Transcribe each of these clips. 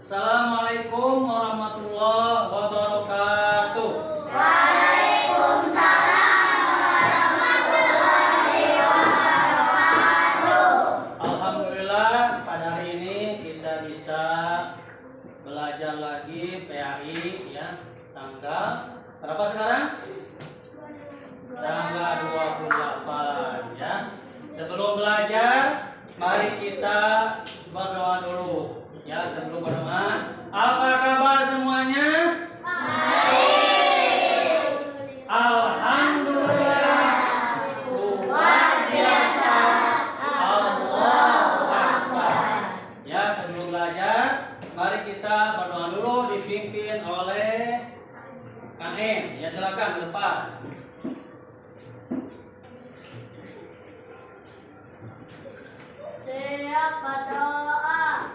Assalamualaikum warahmatullahi wabarakatuh. Waalaikumsalam warahmatullahi wabarakatuh. Alhamdulillah pada hari ini kita bisa belajar lagi PAI ya, tanggal berapa sekarang? Tanggal 28 ya. Sebelum belajar, mari kita berdoa dulu. Ya, sebelum berdoa, apa kabar semuanya? Baik. Alhamdulillah. Luar biasa. Allahu Akbar. Ya, sebelum belajar, mari kita berdoa dulu dipimpin oleh Kang En. Ya, silakan ke depan. Siapa doa?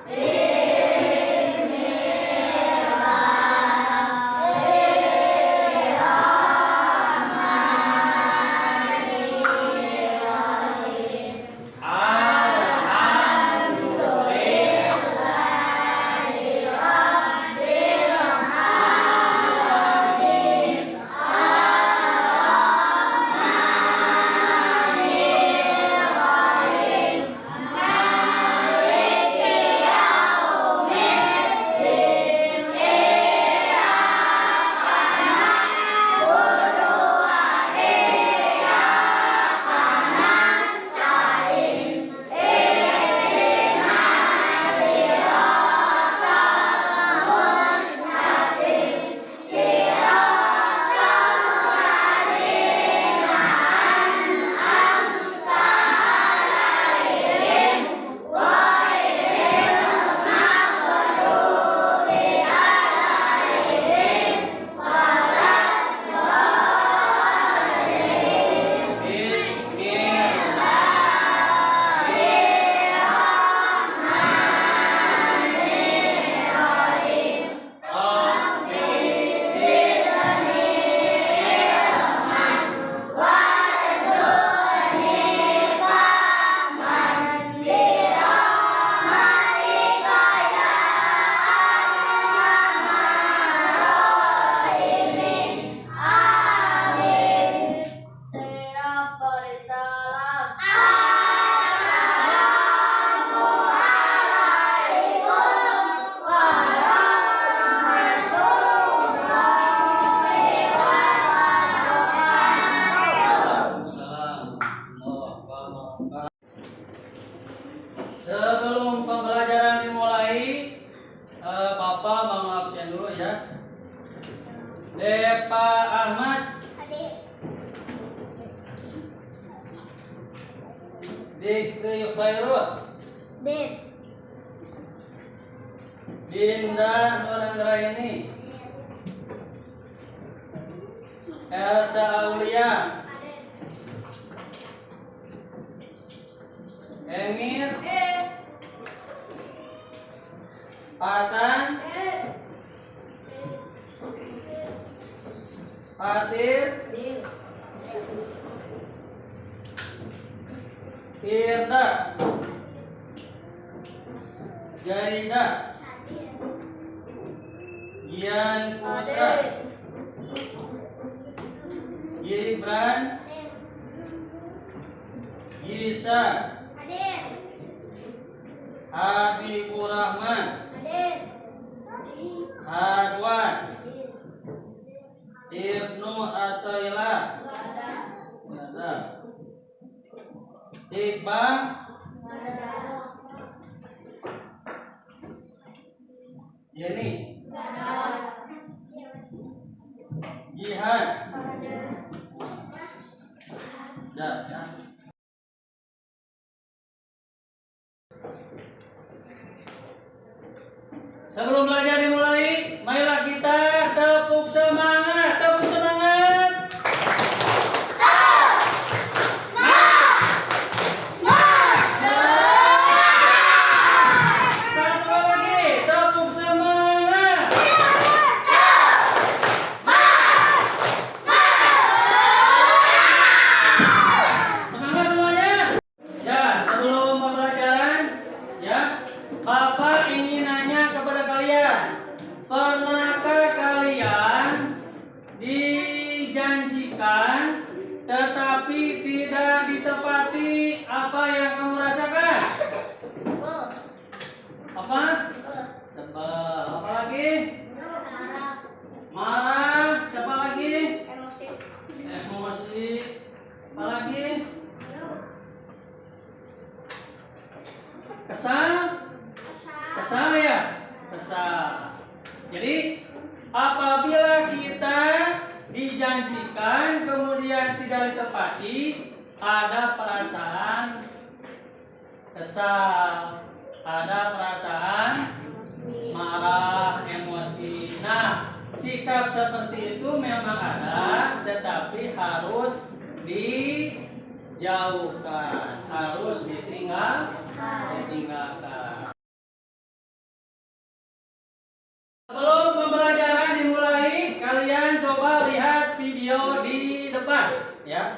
Sebelum pembelajaran dimulai, Bapak mau absen dulu ya. Depa Ahmad, Dikri Khairul, Dinda Nuranggraini, Elsa Aulia, Emir, Patan, Fatir, Firda, Jaida, Gian Putra, Gibran, Gisa, Habibur Rahman, Hadwan, Ibnu Athaillah, Iqbal, Jenny, Jihad, ya. Sebelum belajar dimulai, marilah kita tepuk semangat, tepuk semangat. Satu lagi, tepuk semangat. Semangat semuanya. Ya, sebelum pembelajaran, ya, Bapak ingin nanya kepada kalian. Kesal ya? Kesal. Jadi apabila kita dijanjikan kemudian tidak ditepati, ada perasaan kesal, ada perasaan marah, emosi. Nah, sikap seperti itu memang ada, tetapi harus dijauhkan, harus ditinggalkan. Sebelum pembelajaran dimulai, kalian coba lihat video di depan, ya.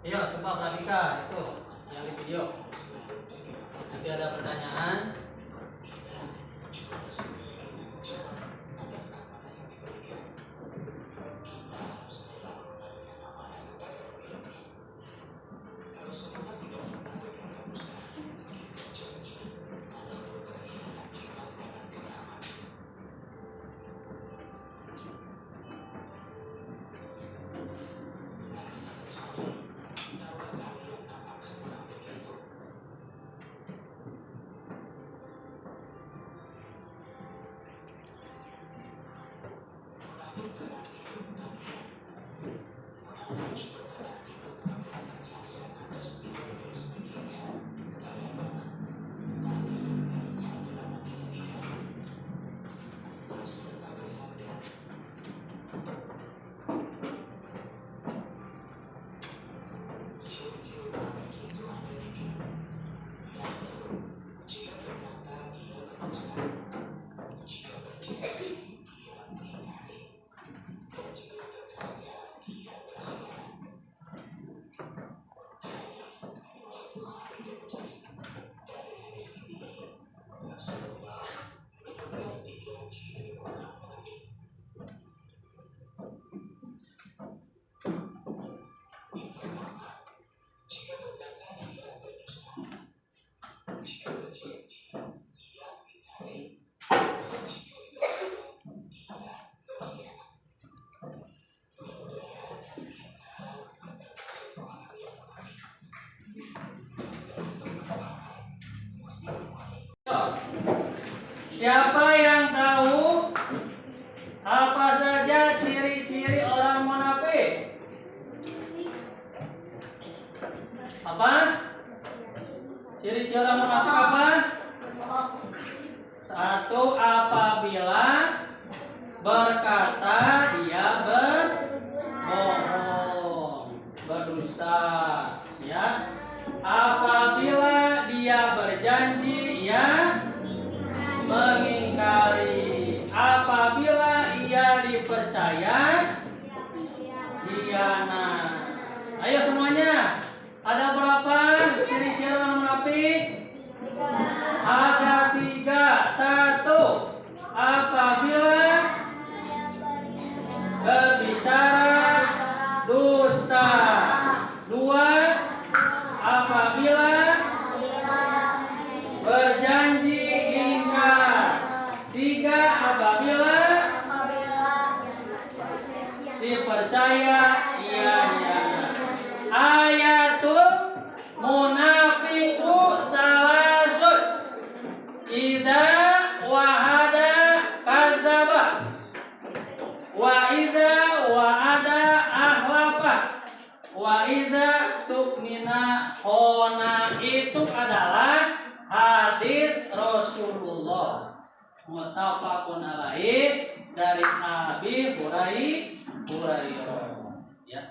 Ayo coba perhatikan itu yang di video. Nanti ada pertanyaan. Siapa yang tahu apa saja ciri-ciri orang munafik? Apa? Ciri-ciri orang munafik apa? Satu, apabila berkata dia berbohong, berdusta, ya. Apabila dia berjanji, ia mengingkari. Apabila ia dipercaya, hianat. Ayo semuanya, ada berapa ciri-ciri orang munafik? Ada 3. 1, apabila berbicara dusta. 2, apabila berjanji ingkar. 3, apabila Muttafaqun alaih dari Abi Hurairah. Ya.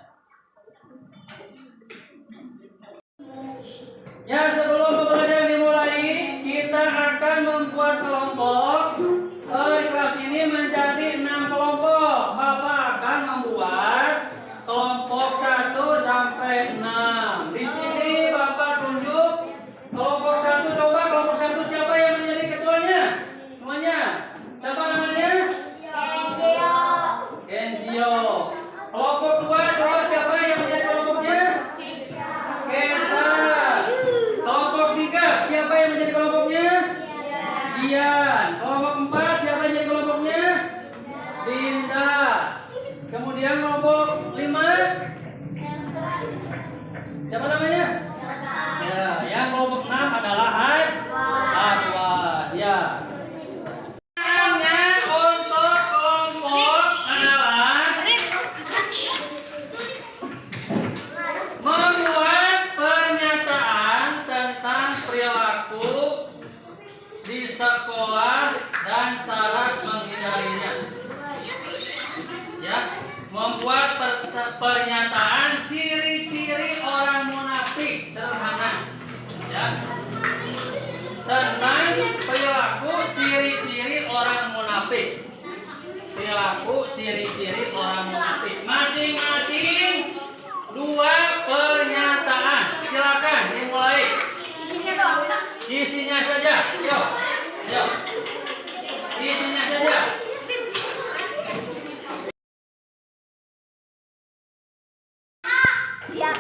Ya, sebelum pembelajaran dimulai, kita akan membuat kelompok. Kelas ini menjadi 6 kelompok. Bapak akan membuat kelompok 1 sampai 6. Di sini Bapak tunjuk kelompok 1. Coba kelompok 1 siapa yang menjadi ketuanya? Semuanya. Siapa namanya? Kenzio. Kelompok 2 coba siapa yang menjadi kelompoknya? Kesa. Kelompok 3 siapa yang menjadi kelompoknya? Dian. Kelompok 4 siapa yang menjadi kelompoknya? Dinda. Kemudian kelompok 5 siapa namanya? Ya, yang kelompok 6 adalah Adwan. Ya. Untuk kelompok adalah membuat pernyataan tentang perilaku di sekolah dan cara menghindarinya. Ya, membuat pernyataan ciri-ciri orang munafik sederhana. Ya. Tentang perilaku ciri-ciri orang munafik. Perilaku ciri-ciri orang munafik. Masing-masing 2 pernyataan. Silakan dimulai. Isinya saja. Yuk. Yuk. Isinya saja. Siap.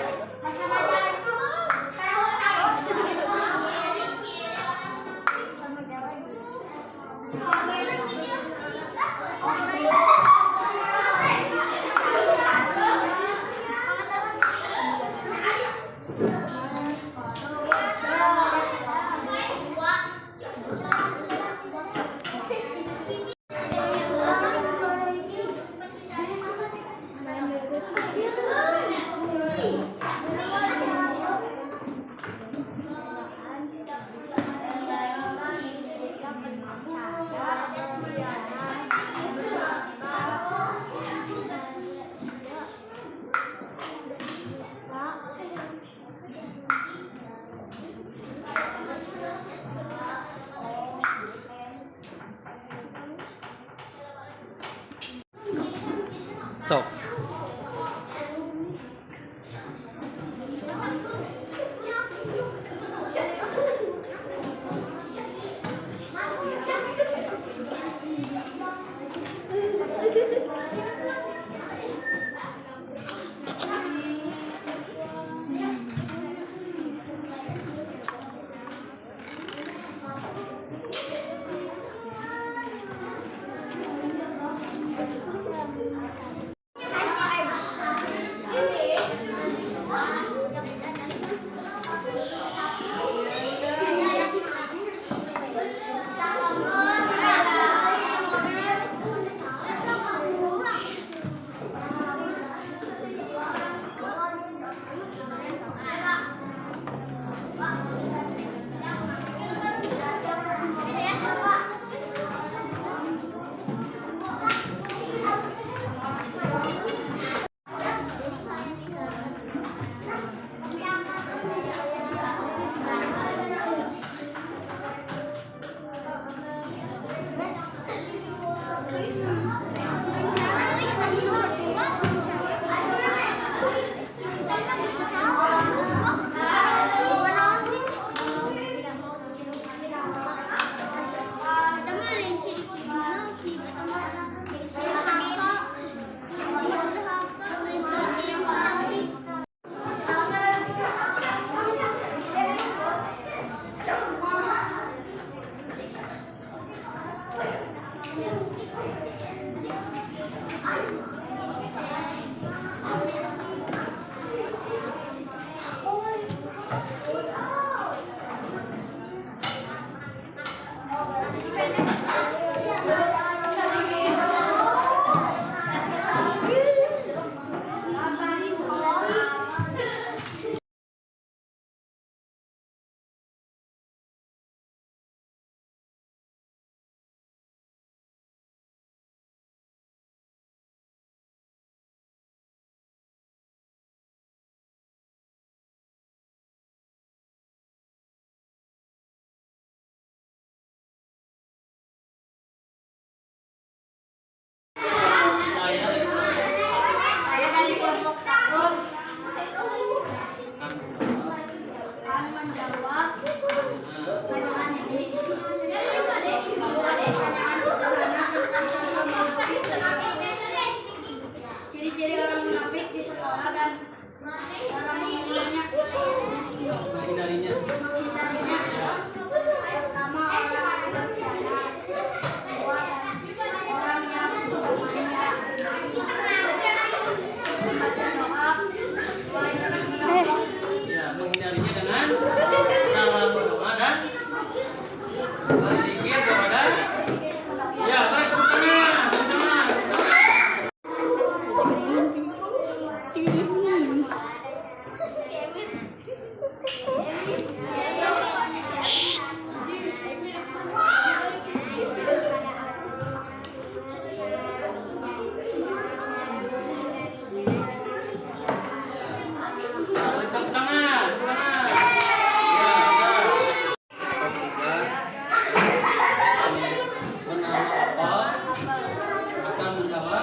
Sok.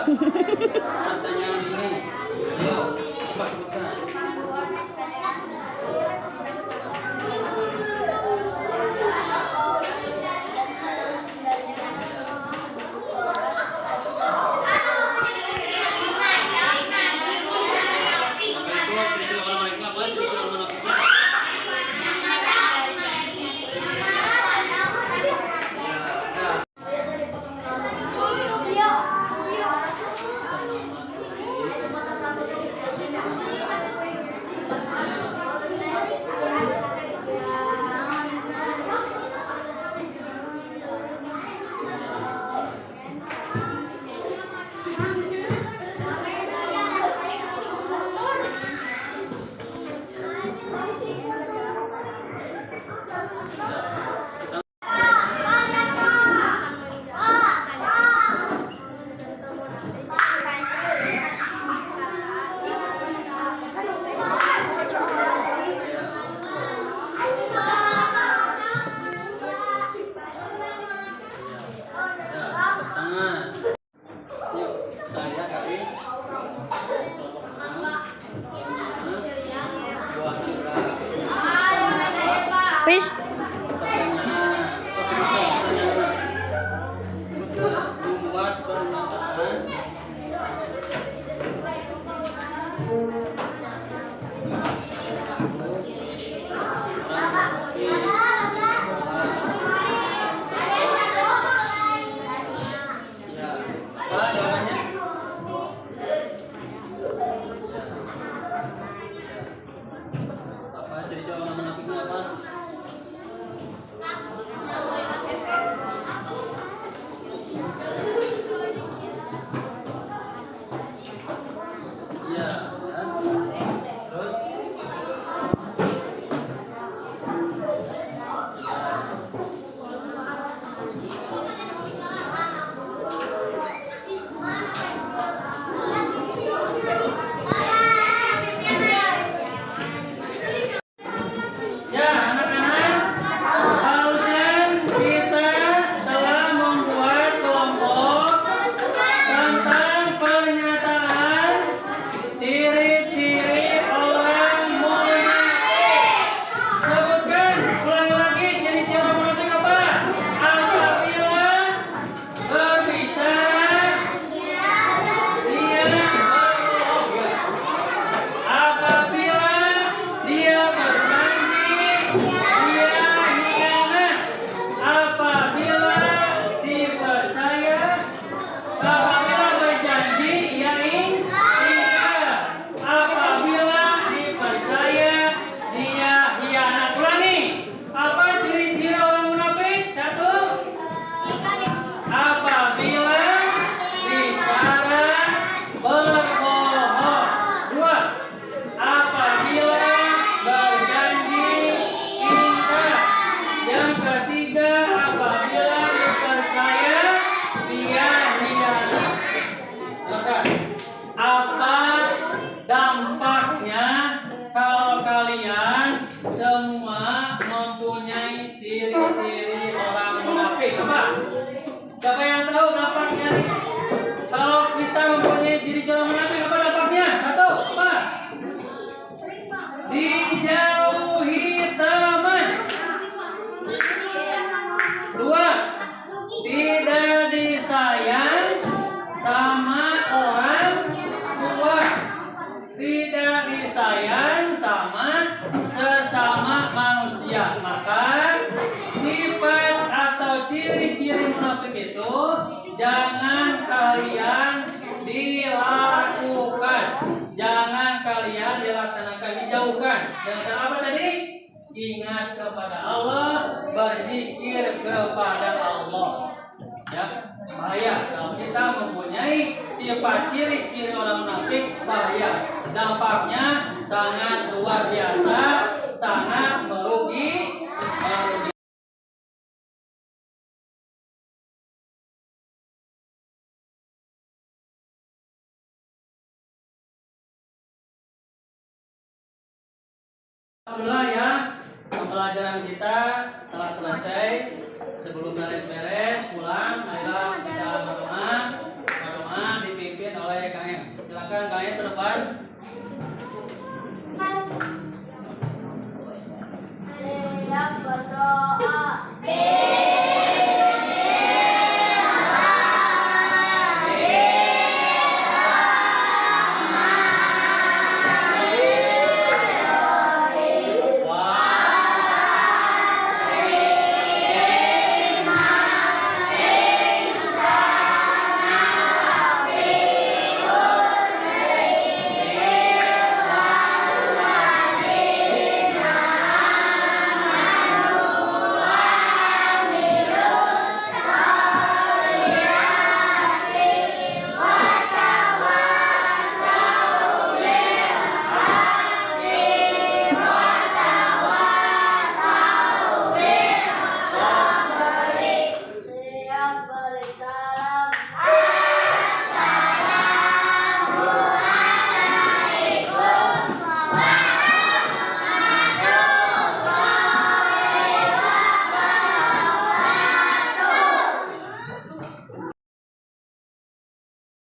Pertanyaan ini. Ayo, apa keputusan? Tangan. Yuk, saya kali. Buah naga. Fish. Pertanyaan. Membuat pernyataan. Ya, apa jawabannya? Apa ciri orang munafiknya apa? Iya, kan? Terus ya, anak-anak, barusan kita telah membuat kelompok tentang pernyataan ciri-ciri orang munafik. Sebutkan ulangi lagi ciri-ciri orang munafik apa? Apabila berbicara dia berbohong. Apabila dia berjanji dia hianat. Apabila dipercaya, apabila berjanji ia ingkar. Apabila dipercaya dia hianat. Ulangi. Apa ciri-ciri orang munafik? Satu. Apabila bicara berbohong. Dua. Apabila berjanji ingkar. Yang ketiga, apabila dipercaya dia hianat. Maka, apa dampaknya kalau kalian semua mempunyai ciri-ciri orang munafik? Apa? Siapa yang tahu dampaknya? Kalau kita mempunyai ciri-ciri orang munafik, apa dampaknya? Satu, apa? Dijauhi teman. Dua, tidak disayang sama orang tua. Tidak disayang sama sesama manusia. Maka sifat atau ciri-ciri munafik itu jangan kalian dilakukan, jangan kalian dilaksanakan, dijauhkan. Dengan cara apa tadi? Ingat kepada Allah, berzikir kepada Allah. Ya, bahaya kalau kita mempunyai sifat ciri-ciri orang munafik, bahaya. Dampaknya sangat luar biasa, sangat merugi. Alhamdulillah ya, pembelajaran kita telah selesai. Sebelum beres-beres pulang, marilah